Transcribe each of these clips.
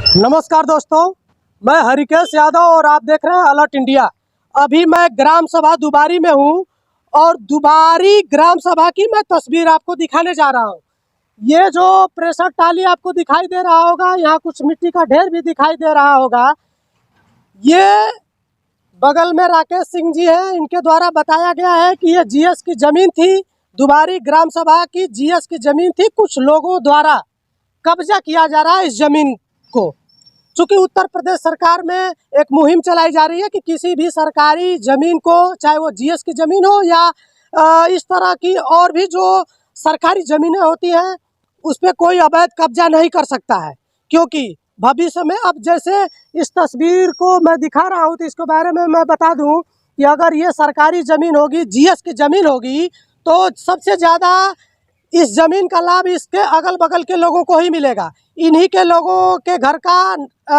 नमस्कार दोस्तों, मैं हरिकेश यादव और आप देख रहे हैं अलर्ट इंडिया। अभी मैं ग्राम सभा दुबारी में हूं और दुबारी ग्राम सभा की मैं तस्वीर आपको दिखाने जा रहा हूं। ये जो प्रेशर टाली आपको दिखाई दे रहा होगा, यहाँ कुछ मिट्टी का ढेर भी दिखाई दे रहा होगा। ये बगल में राकेश सिंह जी हैं, इनके द्वारा बताया गया है कि ये जीएस की ज़मीन थी। दुबारी ग्राम सभा की जीएस की ज़मीन थी, कुछ लोगों द्वारा कब्जा किया जा रहा है इस ज़मीन को। चूँकि उत्तर प्रदेश सरकार में एक मुहिम चलाई जा रही है कि किसी भी सरकारी ज़मीन को, चाहे वो जीएस की ज़मीन हो या इस तरह की और भी जो सरकारी ज़मीनें होती हैं, उस पर कोई अवैध कब्जा नहीं कर सकता है। क्योंकि भविष्य में, अब जैसे इस तस्वीर को मैं दिखा रहा हूँ तो इसके बारे में मैं बता दूँ कि अगर ये सरकारी ज़मीन होगी, जीएस की ज़मीन होगी, तो सबसे ज़्यादा इस ज़मीन का लाभ इसके अगल बगल के लोगों को ही मिलेगा। इन्हीं के लोगों के घर का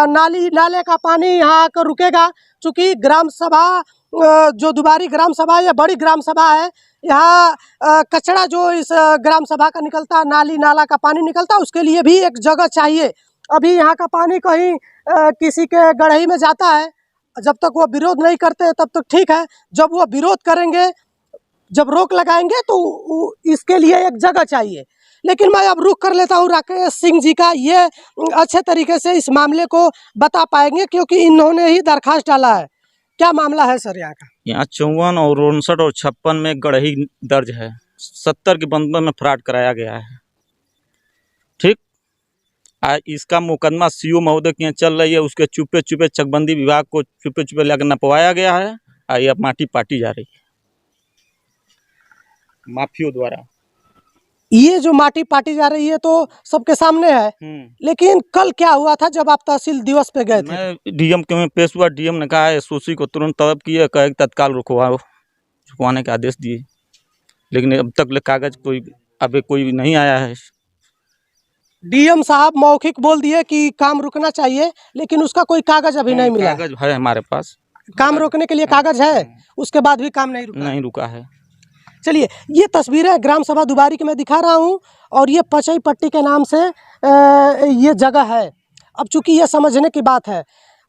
नाले का पानी यहाँ आकर रुकेगा। चूँकि ग्राम सभा जो दुबारी ग्राम सभा, ये बड़ी ग्राम सभा है। यहाँ कचरा जो इस ग्राम सभा का निकलता है, नाला का पानी निकलता है, उसके लिए भी एक जगह चाहिए। अभी यहाँ का पानी कहीं किसी के गढ़ई में जाता है। जब तक वो विरोध नहीं करते तब तक ठीक है। जब वो विरोध करेंगे, जब रोक लगाएंगे, तो इसके लिए एक जगह चाहिए। लेकिन मैं अब रुख कर लेता हूँ राकेश सिंह जी का, ये अच्छे तरीके से इस मामले को बता पाएंगे क्योंकि इन्होंने ही दरखास्त डाला है। क्या मामला है सर यहाँ का? यहाँ 54 और 59 और 56 में गड़ही दर्ज है। 70 के बंदों में फ्रॉड कराया गया है। ठीक, इसका मुकदमा सीओ महोदय के यहाँ चल रही है। उसके चुपे चुपे चकबंदी विभाग को चुपे चुपे लेकर नपवाया गया है। ये अब माटी पाटी जा रही है माफियों द्वारा। ये जो माटी पाटी जा रही है तो सबके सामने है। लेकिन कल क्या हुआ था जब आप तहसील दिवस पे गए थे? मैं डीएम के में पेश हुआ। डीएम ने कहा एसओसी को तुरंत तलब किए, कहे तत्काल रुकवाने के आदेश दिए। लेकिन अब तक कागज कोई नहीं आया है। डीएम साहब मौखिक बोल दिए कि काम रुकना चाहिए, लेकिन उसका कोई कागज अभी नहीं मिला। कागज है हमारे पास, काम रोकने के लिए कागज है, उसके बाद भी काम नहीं रुका है। चलिए, ये तस्वीरें ग्राम सभा दुबारी की मैं दिखा रहा हूँ और ये पचई पट्टी के नाम से ये जगह है। अब चूंकि ये समझने की बात है,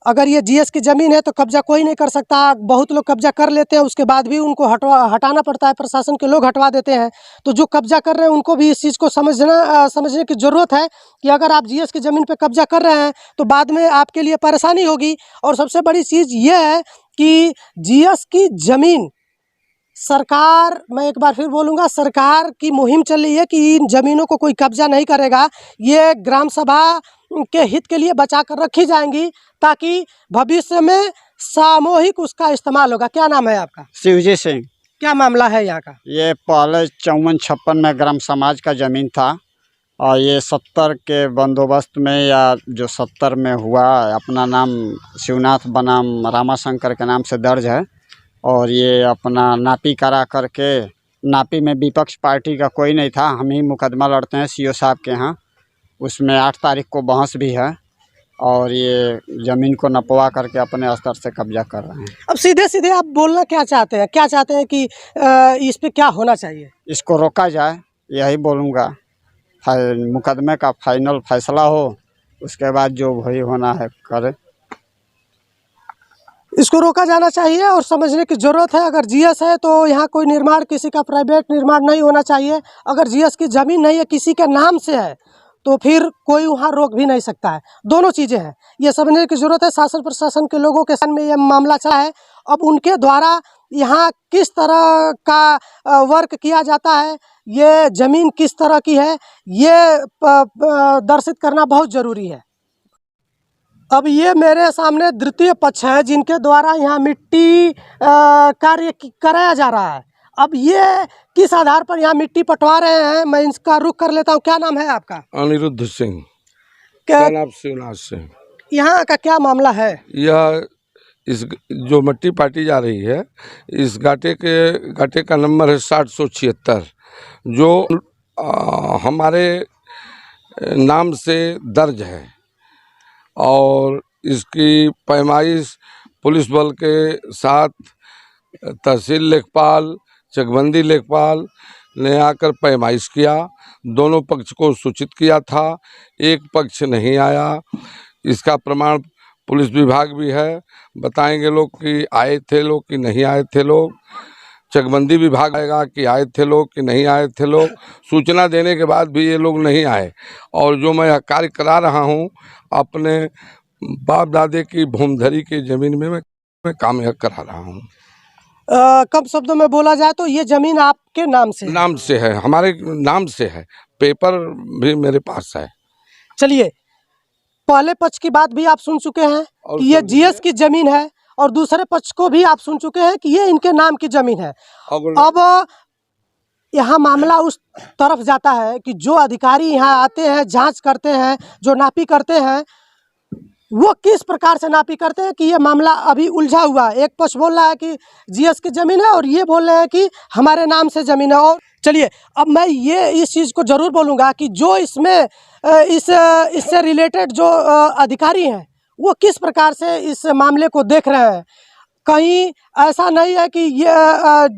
अगर ये जीएस की ज़मीन है तो कब्जा कोई नहीं कर सकता। बहुत लोग कब्जा कर लेते हैं, उसके बाद भी उनको हटाना पड़ता है, प्रशासन के लोग हटवा देते हैं। तो जो कब्जा कर रहे हैं उनको भी इस चीज़ को समझने की ज़रूरत है कि अगर आप जीएस की ज़मीन पर कब्जा कर रहे हैं तो बाद में आपके लिए परेशानी होगी। और सबसे बड़ी चीज़ ये है कि जीएस की ज़मीन सरकार, मैं एक बार फिर बोलूँगा, सरकार की मुहिम चल रही है कि इन ज़मीनों को कोई कब्जा नहीं करेगा। ये ग्राम सभा के हित के लिए बचा कर रखी जाएंगी ताकि भविष्य में सामूहिक उसका इस्तेमाल होगा। क्या नाम है आपका? शिवजी सिंह। क्या मामला है यहाँ का? ये पहले 54-56 में ग्राम समाज का ज़मीन था और ये 70 के बंदोबस्त में, या जो 70 में हुआ, अपना नाम शिवनाथ बनाम रामाशंकर के नाम से दर्ज है। और ये अपना नापी करा करके, नापी में विपक्ष पार्टी का कोई नहीं था, हम ही मुकदमा लड़ते हैं सीओ साहब के यहाँ। उसमें 8 तारीख को बहस भी है और ये ज़मीन को नपवा करके अपने स्तर से कब्जा कर रहे हैं। अब सीधे सीधे आप बोलना क्या चाहते हैं? क्या चाहते हैं कि इस पे क्या होना चाहिए? इसको रोका जाए, यही बोलूँगा। मुकदमे का फाइनल फैसला हो, उसके बाद जो वही होना है करे। इसको रोका जाना चाहिए और समझने की ज़रूरत है। अगर जीएस है तो यहाँ कोई निर्माण, किसी का प्राइवेट निर्माण नहीं होना चाहिए। अगर जीएस की ज़मीन नहीं है, किसी के नाम से है, तो फिर कोई वहाँ रोक भी नहीं सकता है। दोनों चीज़ें हैं, ये समझने की ज़रूरत है। शासन प्रशासन के लोगों के सामने ये मामला चला है। अब उनके द्वारा यहाँ किस तरह का वर्क किया जाता है, ये ज़मीन किस तरह की है, ये दर्शित करना बहुत ज़रूरी है। अब ये मेरे सामने द्वितीय पक्ष है जिनके द्वारा यहाँ मिट्टी कार्य कराया जा रहा है। अब ये किस आधार पर यहाँ मिट्टी पटवा रहे हैं, मैं इसका रुख कर लेता हूँ। क्या नाम है आपका? अनिरुद्ध सिंह, शिवनाथ सिंह। यहाँ का क्या मामला है? यह इस जो मिट्टी पाटी जा रही है, इस घाटे का नंबर है 6076, जो हमारे नाम से दर्ज है। और इसकी पैमाइश पुलिस बल के साथ तहसील लेखपाल, चकबंदी लेखपाल ने आकर पैमाइश किया। दोनों पक्ष को सूचित किया था, एक पक्ष नहीं आया। इसका प्रमाण पुलिस विभाग भी है। बताएंगे लोग कि आए थे लोग कि नहीं आए थे लोग। चकबंदी विभाग आएगा कि आए थे लोग कि नहीं आए थे लोग। सूचना देने के बाद भी ये लोग नहीं आए। और जो मैं यह कार्य करा रहा हूँ अपने बाप दादे की भूमधरी की ज़मीन में मैं काम यह करा रहा हूँ। कम शब्दों में बोला जाए तो ये जमीन आपके नाम से है। नाम से है, हमारे नाम से है, पेपर भी मेरे पास है। चलिए, पहले पक्ष की बात भी आप सुन चुके हैं और कि ये सुनिए। जीएस की जमीन है, और दूसरे पक्ष को भी आप सुन चुके हैं कि ये इनके नाम की जमीन है। अब यहाँ मामला उस तरफ जाता है कि जो अधिकारी यहाँ आते हैं, जांच करते हैं, जो नापी करते हैं, वो किस प्रकार से नापी करते हैं कि ये मामला अभी उलझा हुआ है। एक पक्ष बोल रहा है कि जीएस की ज़मीन है और ये बोल रहे हैं कि हमारे नाम से ज़मीन है। और चलिए, अब मैं ये इस चीज़ को ज़रूर बोलूँगा कि जो इसमें इससे रिलेटेड जो अधिकारी हैं, वो किस प्रकार से इस मामले को देख रहे हैं। कहीं ऐसा नहीं है कि ये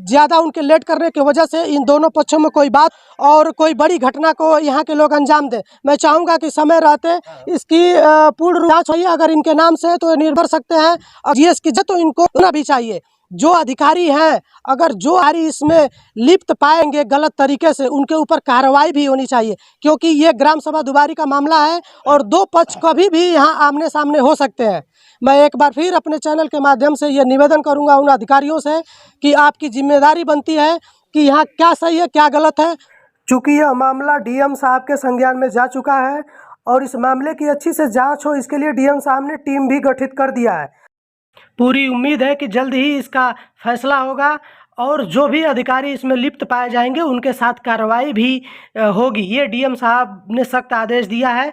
ज़्यादा उनके लेट करने की वजह से इन दोनों पक्षों में कोई बात और कोई बड़ी घटना को यहाँ के लोग अंजाम दें। मैं चाहूँगा कि समय रहते इसकी पूर्ण जांच होइए। अगर इनके नाम से है तो निर्भर सकते हैं, और जीएस की जब तो इनको होना भी चाहिए। जो अधिकारी हैं, अगर जो अधिकारी इसमें लिप्त पाएंगे गलत तरीके से, उनके ऊपर कार्रवाई भी होनी चाहिए, क्योंकि ये ग्राम सभा दुबारी का मामला है और दो पक्ष कभी भी यहाँ आमने सामने हो सकते हैं। मैं एक बार फिर अपने चैनल के माध्यम से ये निवेदन करूंगा उन अधिकारियों से कि आपकी जिम्मेदारी बनती है कि यहाँ क्या सही है क्या गलत है। चूँकि यह मामला डीएम साहब के संज्ञान में जा चुका है और इस मामले की अच्छी से जांच हो, इसके लिए डीएम साहब ने टीम भी गठित कर दिया है। पूरी उम्मीद है कि जल्द ही इसका फैसला होगा और जो भी अधिकारी इसमें लिप्त पाए जाएंगे उनके साथ कार्रवाई भी होगी। ये डीएम साहब ने सख्त आदेश दिया है।